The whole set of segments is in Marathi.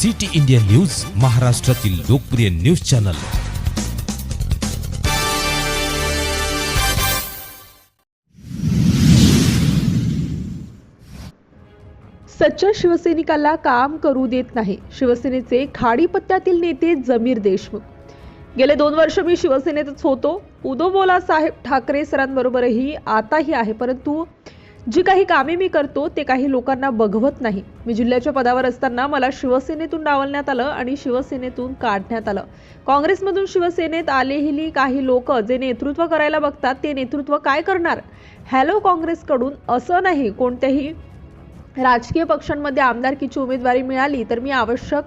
सिटी इंडिया न्यूज, महाराष्ट्रातील लोकप्रिय न्यूज चॅनल। सच्च्या शिवसैनिकाला काम करू देत नाही शिवसेनेचे खाडीपत्त्यातील नेते जमीर देशमुख। गेले 2 वर्ष मी शिवसेनेतच होतो। उदो बोला साहेब ठाकरे सरांबरोबरही आताही आहे, परंतु जी काही कामे मी करतो ते काही लोकांना बघवत नाही। मी जिल्ह्याच्या पदावर असताना मला शिवसेनेतून डावलण्यात आलं आणि शिवसेनेतून काढण्यात आलं। काँग्रेसमधून शिवसेनेत आलेली काही लोक जे नेतृत्व करायला बघतात ते नेतृत्व काय करणार? हॅलो काँग्रेसकडून असं नाही, कोणत्याही राजकीय पक्षांमध्ये आमदारकीची उमेदवारी मिळाली तर मी आवश्यक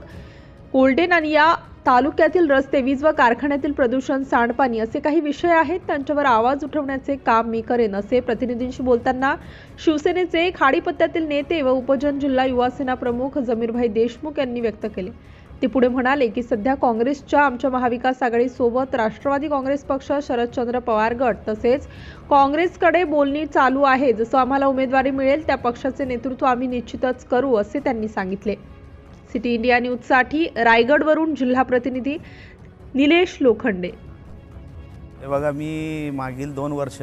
कोल्डेन आणि या तालुक्यातील रस्ते, वीज व कारखान्यातील प्रदूषण, सांडपाणी असे काही विषय आहेत त्यांच्यावर आवाज उठवण्याचे काम मी करेन, असे प्रतिनिधींशी बोलताना शिवसेनेचे खाडीपत्त्यातील नेते व उपजन जिल्हा युवा सेना प्रमुख जमीरभाई देशमुख यांनी व्यक्त केले। ते पुढे म्हणाले की सध्या काँग्रेसच्या आमच्या महाविकास आघाडी सोबत राष्ट्रवादी काँग्रेस पक्ष, शरदचंद्र पवार गट तसेच काँग्रेसकडे बोलणी चालू आहे। जसं आम्हाला उमेदवारी मिळेल त्या पक्षाचे नेतृत्व आम्ही निश्चितच करू, असे त्यांनी सांगितले। सिटी इंडिया न्यूजसाठी रायगडवरून जिल्हा प्रतिनिधी निलेश लोखंडे। हे बघा, मी मागील 2 वर्ष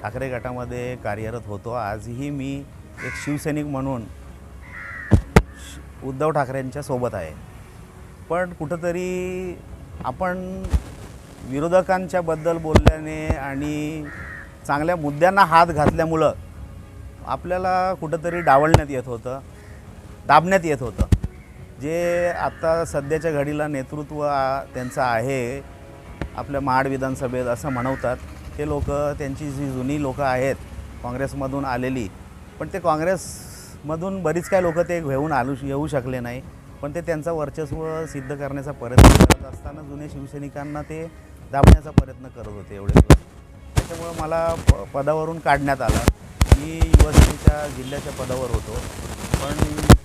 ठाकरे गटामध्ये कार्यरत होतो। आजही मी एक शिवसैनिक म्हणून उद्धव ठाकरेंच्या सोबत आहे। पण कुठंतरी आपण विरोधकांच्या बद्दल बोलल्याने आणि चांगल्या मुद्द्यांना हात घातल्यामुळं आपल्याला कुठंतरी डावलण्यात येत होतं, दाबण्यात येत होतं। जे आता सध्याच्या घडीला नेतृत्व त्यांचं आहे आपल्या महाड विधानसभेत असं म्हणवतात, ते लोक, त्यांची जी जुनी लोकं आहेत काँग्रेसमधून आलेली, पण ते काँग्रेसमधून बरीच काही लोकं ते घेऊन येऊ शकले नाही, पण ते त्यांचा वर्चस्व सिद्ध करण्याचा प्रयत्न करत असताना जुने शिवसैनिकांना ते दाबण्याचा प्रयत्न करत होते एवढे दिवस। त्याच्यामुळं मला पदावरून काढण्यात आलं। मी युवासेनेच्या जिल्ह्याच्या पदावर होतो, पण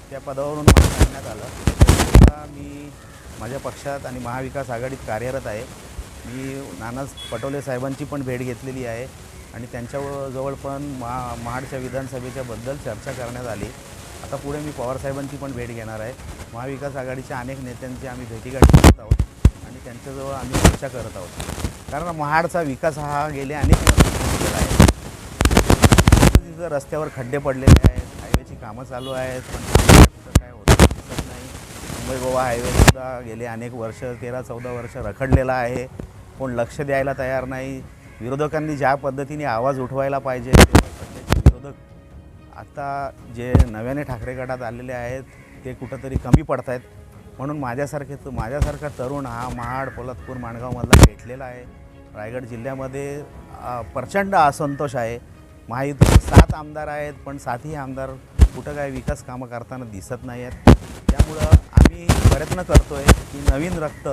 त्या पदावरून मला काढण्यात आलं। आता मी माझ्या पक्षात आणि महाविकास आघाडीत कार्यरत आहे। मी नाना पटोले साहेबांची पण भेट घेतलेली आहे आणि त्यांच्याजवळ पण महाडच्या विधानसभेच्याबद्दल चर्चा करण्यात आली। आता पुढे मी पवार साहेबांची पण भेट घेणार आहे। महाविकास आघाडीच्या अनेक नेत्यांची आम्ही भेटीगाठी करत आहोत आणि त्यांच्याजवळ आम्ही चर्चा करत आहोत, कारण महाडचा विकास हा गेले अनेक वर्ष झालेला आहे। तिथं रस्त्यावर खड्डे पडलेले आहेत, हायवेची कामं चालू आहेत, पण कुठं काय होतं दिसत नाही। मुंबई गोवा हायवेसुद्धा गेले अनेक वर्ष, 13-14 वर्ष रखडलेला आहे, कोण लक्ष द्यायला तयार नाही। विरोधकांनी ज्या पद्धतीने आवाज उठवायला पाहिजे ते सध्याचे विरोधक आता जे नव्याने ठाकरे गटात आलेले आहेत ते कुठंतरी कमी पडत आहेत। म्हणून माझ्यासारखा तरुण हा महाड, पोलादपूर, माणगावमधला भेटलेला आहे। रायगड जिल्ह्यामध्ये प्रचंड असंतोष आहे। महायुतीचे 7 आमदार आहेत, पण 7ही आमदार कुठं काय विकास कामं करताना दिसत नाही आहेत। त्यामुळं आम्ही प्रयत्न करतो आहे की नवीन रक्त,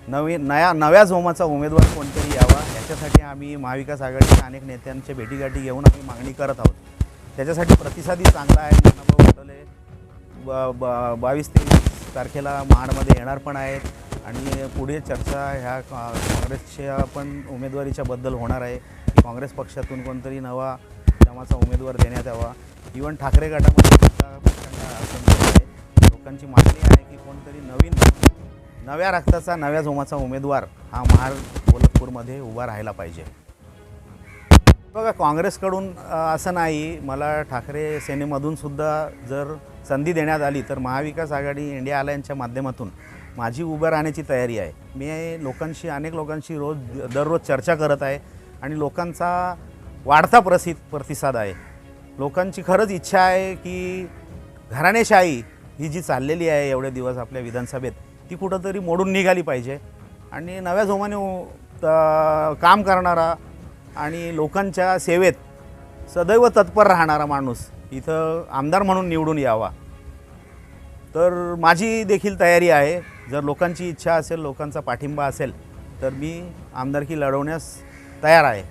नव्या जोमाचा उमेदवार कोणतरी यावा, याच्यासाठी आम्ही महाविकास आघाडीच्या अनेक नेत्यांच्या भेटीगाठी घेऊन आम्ही मागणी करत आहोत। त्याच्यासाठी प्रतिसादही चांगला आहे। नानाभाऊ पटोले 22-23 तारखेला महाडमध्ये येणार पण आहेत आणि पुढे चर्चा ह्या काँग्रेसच्या पण उमेदवारीच्या बद्दल होणार आहे की काँग्रेस पक्षातून कोणतरी नवा जमाचा उमेदवार देण्यात यावा। इव्हन ठाकरे गटामध्ये सुद्धा प्रचंड असंतोष आहे। लोकांची मागणी आहे की कोणतरी नव्या रक्ताचा, नव्या जोमाचा उमेदवार हा महाड, पोलादपूरमध्ये उभा राहायला पाहिजे। बघा, काँग्रेसकडून असं नाही, मला ठाकरे सेनेमधून सुद्धा जर संधी देण्यात आली तर महाविकास आघाडी, इंडिया अलायन्सच्या माध्यमातून माझी उभं राहण्याची तयारी आहे। मी अनेक लोकांशी दररोज चर्चा करत आहे आणि लोकांचा वाढता प्रतिसाद आहे। लोकांची खरंच इच्छा आहे की घराणेशाही ही जी चाललेली आहे एवढे दिवस आपल्या विधानसभेत, ती कुठंतरी मोडून निघाली पाहिजे आणि नव्या जोमाने काम करणारा आणि लोकांच्या सेवेत सदैव तत्पर राहणारा माणूस इथं आमदार म्हणून निवडून यावा। तर माझी देखील तयारी आहे। जर लोकांची इच्छा असेल, लोकांचा पाठिंबा असेल तर मी आमदारकी लढवण्यास तयार आहे।